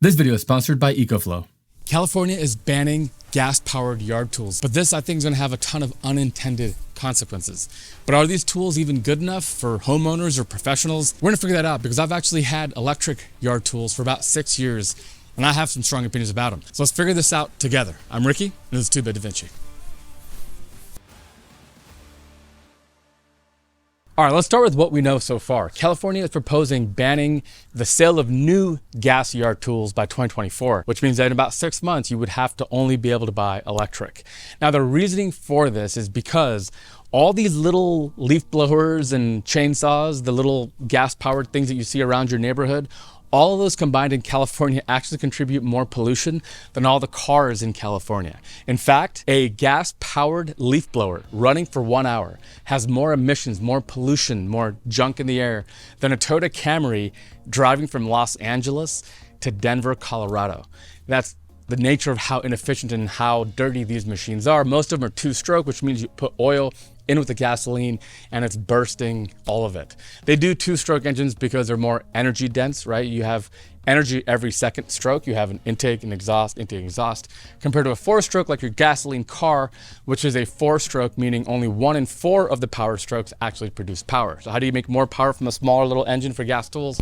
This video is sponsored by EcoFlow. California is banning gas-powered yard tools, but this I think is going to have a ton of unintended consequences. But are these tools even good enough for homeowners or professionals? We're going to figure that out because I've actually had electric yard tools for about 6 years, and I have some strong opinions about them. So let's figure this out together. I'm Ricky, and this is 2-Bit Vinci. All right, let's start with what we know so far. California is proposing banning the sale of new gas yard tools by 2024, which means that in about 6 months, you would have to only be able to buy electric. Now, the reasoning for this is because all these little leaf blowers and chainsaws, the little gas-powered things that you see around your neighborhood, all of those combined in California actually contribute more pollution than all the cars in California. In fact, a gas-powered leaf blower running for 1 hour has more emissions, more pollution, more junk in the air than a Toyota Camry driving from Los Angeles to Denver, Colorado. That's the nature of how inefficient and how dirty these machines are. Most of them are two-stroke, which means you put oil in with the gasoline and it's bursting all of it. They do two-stroke engines because they're more energy dense, right? You have energy every second stroke. You have an intake and exhaust, compared to a four-stroke like your gasoline car, which is a four-stroke, meaning only 1 in 4 of the power strokes actually produce power. So how do you make more power from a smaller little engine for gas tools?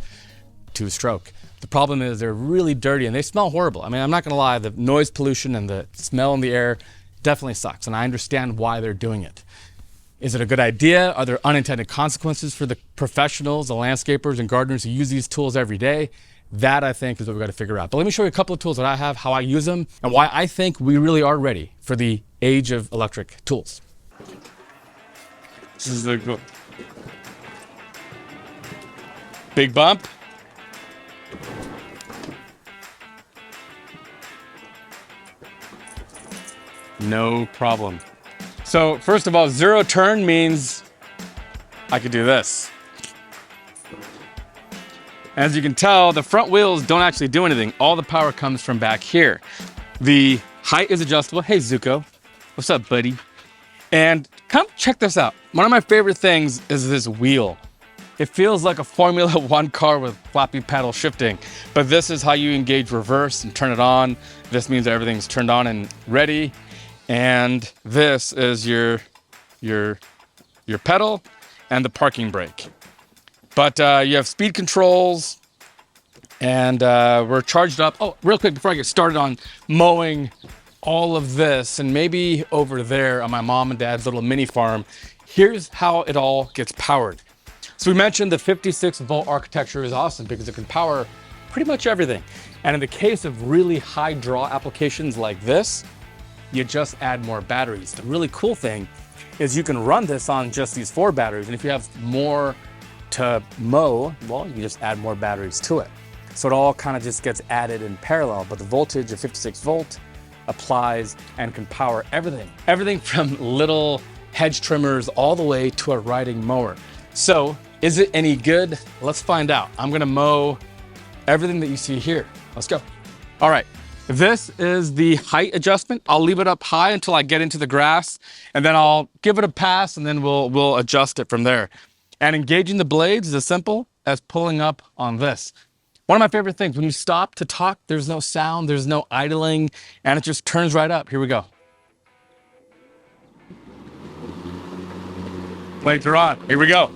Two-stroke. The problem is they're really dirty and they smell horrible. I mean, I'm not gonna lie, the noise pollution and the smell in the air definitely sucks, and I understand why they're doing it. Is it a good idea? Are there unintended consequences for the professionals, the landscapers and gardeners who use these tools every day? That, I think, is what we've got to figure out. But let me show you a couple of tools that I have, how I use them, and why I think we really are ready for the age of electric tools. This is the cool. Big bump. No problem. So first of all, zero turn means I could do this. As you can tell, the front wheels don't actually do anything. All the power comes from back here. The height is adjustable. Hey, Zuko. What's up, buddy? And come check this out. One of my favorite things is this wheel. It feels like a Formula One car with floppy pedal shifting, but this is how you engage reverse and turn it on. This means that everything's turned on and ready. And this is your pedal and the parking brake. But you have speed controls, and we're charged up. Oh, real quick before I get started on mowing all of this, and maybe over there on my mom and dad's little mini farm, here's how it all gets powered. So we mentioned the 56-volt architecture is awesome because it can power pretty much everything. And in the case of really high draw applications like this, you just add more batteries. The really cool thing is you can run this on just these 4 batteries. And if you have more to mow, well, you just add more batteries to it. So it all kind of just gets added in parallel, but the voltage of 56 volt applies and can power everything. Everything from little hedge trimmers all the way to a riding mower. So is it any good? Let's find out. I'm gonna mow everything that you see here. Let's go. All right. This is the height adjustment. I'll leave it up high until I get into the grass, and then I'll give it a pass, and then we'll adjust it from there. And engaging the blades is as simple as pulling up on this. One of my favorite things, when you stop to talk, there's no sound, there's no idling, and it just turns right up. Here we go. Blades are on. Here we go.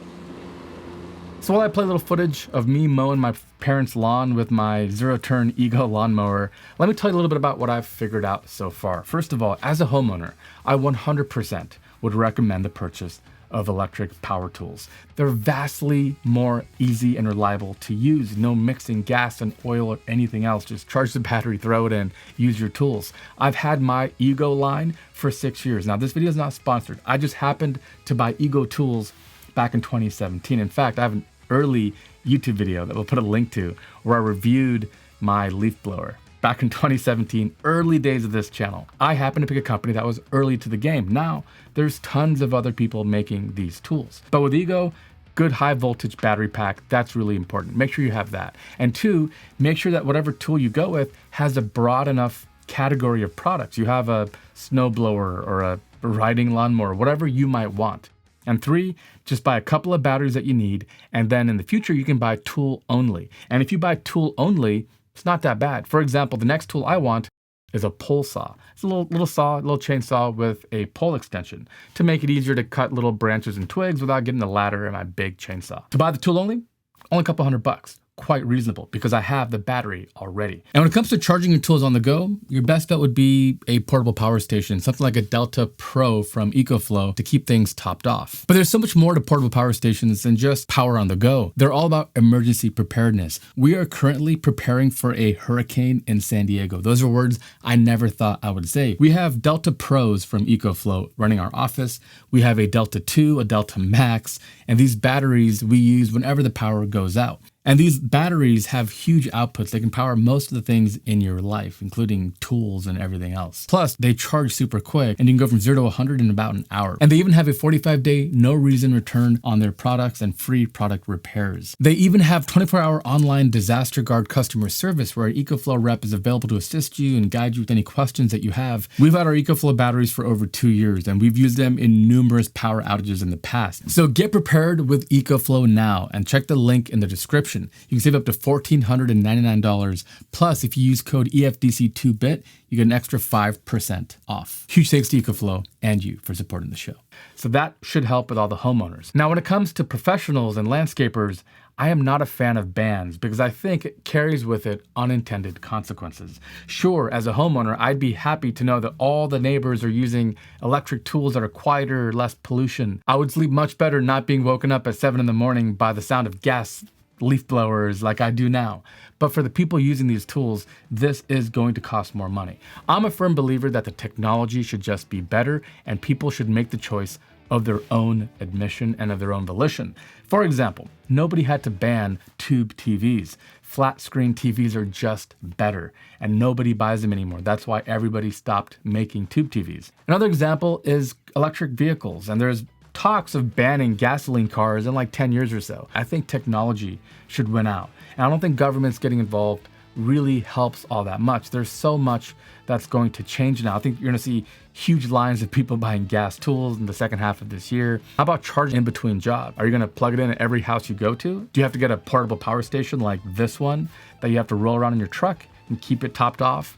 So while I play a little footage of me mowing my parents' lawn with my zero-turn Ego lawnmower, let me tell you a little bit about what I've figured out so far. First of all, as a homeowner, I 100% would recommend the purchase of electric power tools. They're vastly more easy and reliable to use. No mixing gas and oil or anything else. Just charge the battery, throw it in, use your tools. I've had my Ego line for 6 years. Now, this video is not sponsored. I just happened to buy Ego tools back in 2017. In fact, I have an early YouTube video that we'll put a link to where I reviewed my leaf blower back in 2017, early days of this channel. I happened to pick a company that was early to the game. Now, there's tons of other people making these tools. But with Ego, good high voltage battery pack, that's really important. Make sure you have that. And 2, make sure that whatever tool you go with has a broad enough category of products. You have a snowblower or a riding lawnmower, whatever you might want. And 3, just buy a couple of batteries that you need, and then in the future you can buy tool only. And if you buy tool only, It's not that bad. For example, the next tool I want is a pole saw. It's a little saw, a little chainsaw with a pole extension to make it easier to cut little branches and twigs without getting the ladder and my big chainsaw. To buy the tool only a couple $100. Quite reasonable because I have the battery already. And when it comes to charging your tools on the go, your best bet would be a portable power station, something like a Delta Pro from EcoFlow to keep things topped off. But there's so much more to portable power stations than just power on the go. They're all about emergency preparedness. We are currently preparing for a hurricane in San Diego. Those are words I never thought I would say. We have Delta Pros from EcoFlow running our office. We have a Delta 2, a Delta Max, and these batteries we use whenever the power goes out. And these batteries have huge outputs. They can power most of the things in your life, including tools and everything else. Plus, they charge super quick and you can go from 0 to 100 in about an hour. And they even have a 45-day no reason return on their products and free product repairs. They even have 24-hour online disaster guard customer service where an EcoFlow rep is available to assist you and guide you with any questions that you have. We've had our EcoFlow batteries for over 2 years and we've used them in numerous power outages in the past. So get prepared with EcoFlow now and check the link in the description. You can save up to $1,499. Plus, if you use code EFDC2BIT, you get an extra 5% off. Huge thanks to EcoFlow and you for supporting the show. So that should help with all the homeowners. Now, when it comes to professionals and landscapers, I am not a fan of bans because I think it carries with it unintended consequences. Sure, as a homeowner, I'd be happy to know that all the neighbors are using electric tools that are quieter, less pollution. I would sleep much better not being woken up at 7 in the morning by the sound of gas leaf blowers like I do now. But for the people using these tools, this is going to cost more money. I'm a firm believer that the technology should just be better and people should make the choice of their own admission and of their own volition. For example, nobody had to ban tube TVs. Flat screen TVs are just better and nobody buys them anymore. That's why everybody stopped making tube TVs. Another example is electric vehicles, and there's talks of banning gasoline cars in like 10 years or so. I think technology should win out. And I don't think governments getting involved really helps all that much. There's so much that's going to change now. I think you're gonna see huge lines of people buying gas tools in the second half of this year. How about charging in between jobs? Are you gonna plug it in at every house you go to? Do you have to get a portable power station like this one that you have to roll around in your truck and keep it topped off?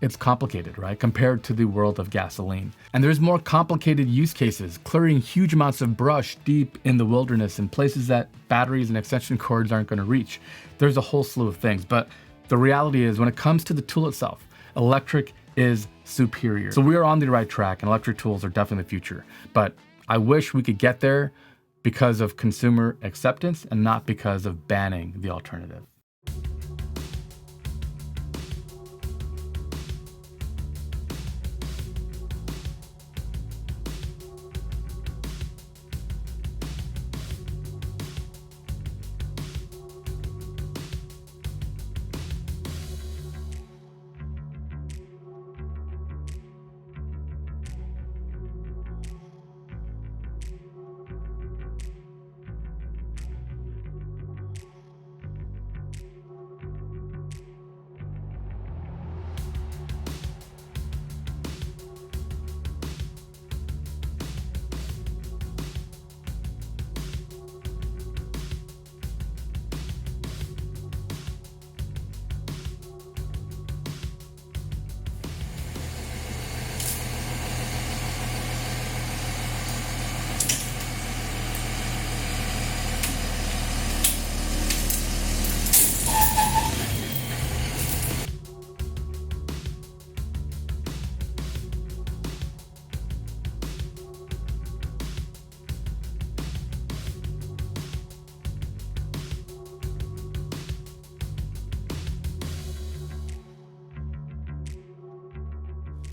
It's complicated, right? Compared to the world of gasoline. And there's more complicated use cases, clearing huge amounts of brush deep in the wilderness in places that batteries and extension cords aren't gonna reach. There's a whole slew of things, but the reality is when it comes to the tool itself, electric is superior. So we are on the right track and electric tools are definitely the future. But I wish we could get there because of consumer acceptance and not because of banning the alternative.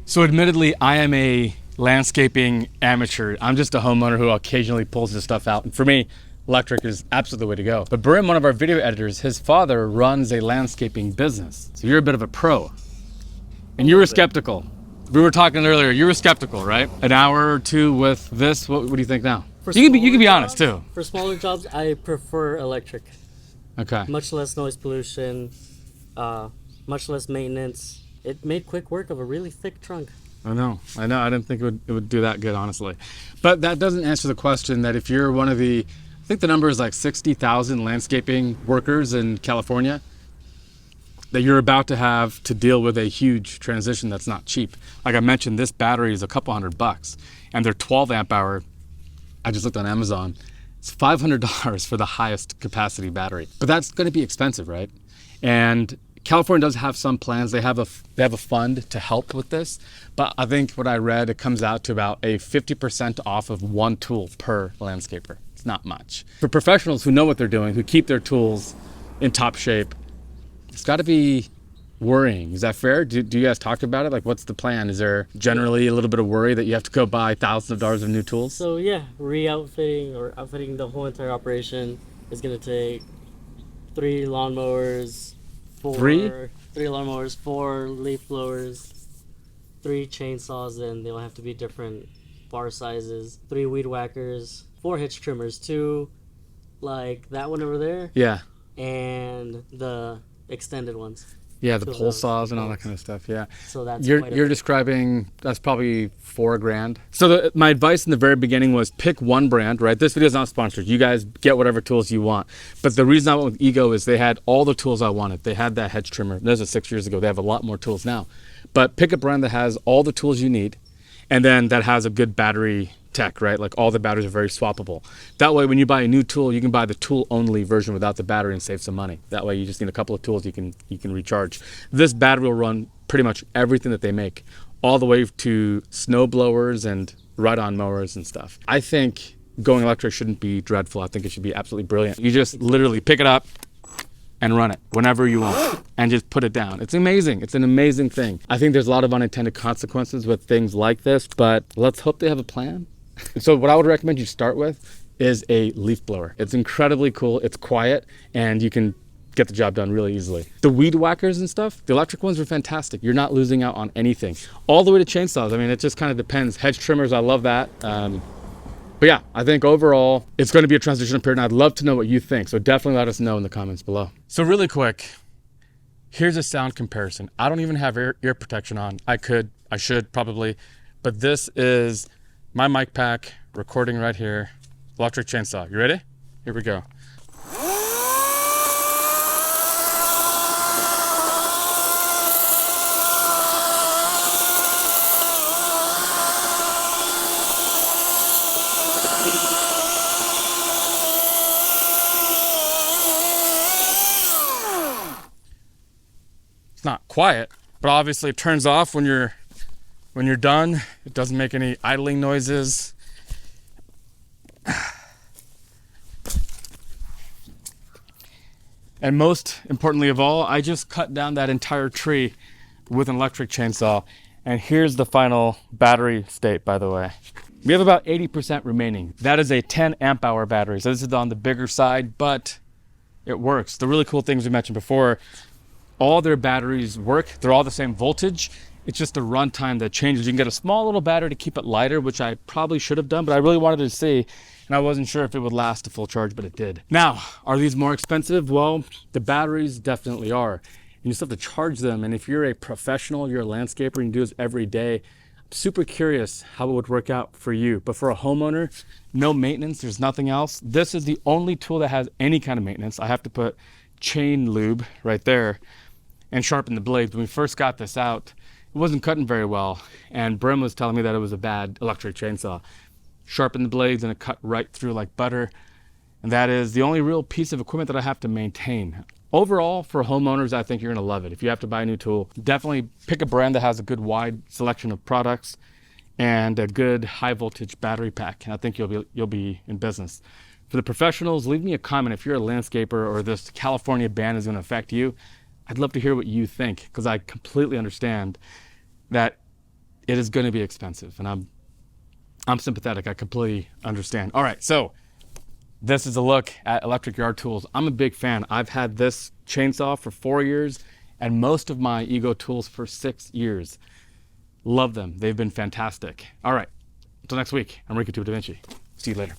So admittedly, I am a landscaping amateur. I'm just a homeowner who occasionally pulls this stuff out. And for me, electric is absolutely the way to go. But Brim, one of our video editors, his father runs a landscaping business. So you're a bit of a pro. And you were skeptical. We were talking earlier, you were skeptical, right? An hour or two with this, what do you think now? You can be honest too. For smaller jobs, I prefer electric. Okay. Much less noise pollution, much less maintenance. It made quick work of a really thick trunk. I know. I didn't think it would do that good, honestly. But that doesn't answer the question that if you're one of the, I think the number is like 60,000 landscaping workers in California, that you're about to have to deal with a huge transition that's not cheap. Like I mentioned, this battery is a couple $100, and they're 12 amp hour. I just looked on Amazon. It's $500 for the highest capacity battery, but that's going to be expensive, right? And California does have some plans. They have a fund to help with this, but I think what I read, it comes out to about a 50% off of one tool per landscaper. It's not much. For professionals who know what they're doing, who keep their tools in top shape, it's got to be worrying. Is that fair? Do you guys talk about it? Like, what's the plan? Is there generally a little bit of worry that you have to go buy thousands of dollars of new tools? So yeah, re-outfitting or outfitting the whole entire operation is going to take 3 lawnmowers, 3 lawnmowers, 4 leaf blowers, 3 chainsaws, and they'll have to be different bar sizes, 3 weed whackers, 4 hitch trimmers, 2 like that one over there, Yeah. and the extended ones. Yeah, the pole saws and all that kind of stuff. Yeah. So that's you're describing, that's probably $4,000. So my advice in the very beginning was pick one brand, right? This video is not sponsored. You guys get whatever tools you want. But the reason I went with Ego is they had all the tools I wanted. They had that hedge trimmer. This was 6 years ago. They have a lot more tools now. But pick a brand that has all the tools you need, and then that has a good battery tech, right? Like all the batteries are very swappable. That way, when you buy a new tool, you can buy the tool only version without the battery and save some money. That way, you just need a couple of tools you can recharge. This battery will run pretty much everything that they make, all the way to snow blowers and ride-on mowers and stuff. I think going electric shouldn't be dreadful. I think it should be absolutely brilliant. You just literally pick it up and run it whenever you want and just put it down. It's amazing. It's an amazing thing. I think there's a lot of unintended consequences with things like this, but let's hope they have a plan. So what I would recommend you start with is a leaf blower. It's incredibly cool. It's quiet, and you can get the job done really easily. The weed whackers and stuff, the electric ones are fantastic. You're not losing out on anything. All the way to chainsaws. I mean, it just kind of depends. Hedge trimmers, I love that. But yeah, I think overall, it's going to be a transition period, and I'd love to know what you think. So definitely let us know in the comments below. So really quick, here's a sound comparison. I don't even have ear protection on. I should probably, but this is my mic pack recording right here. Electric chainsaw. You ready? Here we go. It's not quiet, but obviously it turns off when you're done. It doesn't make any idling noises. And most importantly of all, I just cut down that entire tree with an electric chainsaw. And here's the final battery state, by the way. We have about 80% remaining. That is a 10 amp hour battery. So this is on the bigger side, but it works. The really cool things we mentioned before, all their batteries work. They're all the same voltage. It's just the runtime that changes. You can get a small little battery to keep it lighter, which I probably should have done, but I really wanted to see, and I wasn't sure if it would last a full charge, but it did. Now, are these more expensive? Well, the batteries definitely are. You just have to charge them, and if you're a professional, you're a landscaper, and you do this every day, I'm super curious how it would work out for you. But for a homeowner, no maintenance, there's nothing else. This is the only tool that has any kind of maintenance. I have to put chain lube right there and sharpen the blades. When we first got this out, it wasn't cutting very well, and Brim was telling me that it was a bad electric chainsaw. Sharpened the blades and it cut right through like butter, and that is the only real piece of equipment that I have to maintain. Overall, for homeowners, I think you're gonna love it. If you have to buy a new tool, definitely pick a brand that has a good wide selection of products and a good high voltage battery pack, and I think you'll be in business. For the professionals, leave me a comment if you're a landscaper or this California ban is gonna affect you. I'd love to hear what you think, because I completely understand that it is going to be expensive, and I'm sympathetic. I completely understand. All right, so this is a look at electric yard tools. I'm a big fan. I've had this chainsaw for 4 years and most of my Ego tools for 6 years. Love them. They've been fantastic. All right, until next week, I'm Rico Da Vinci. See you later.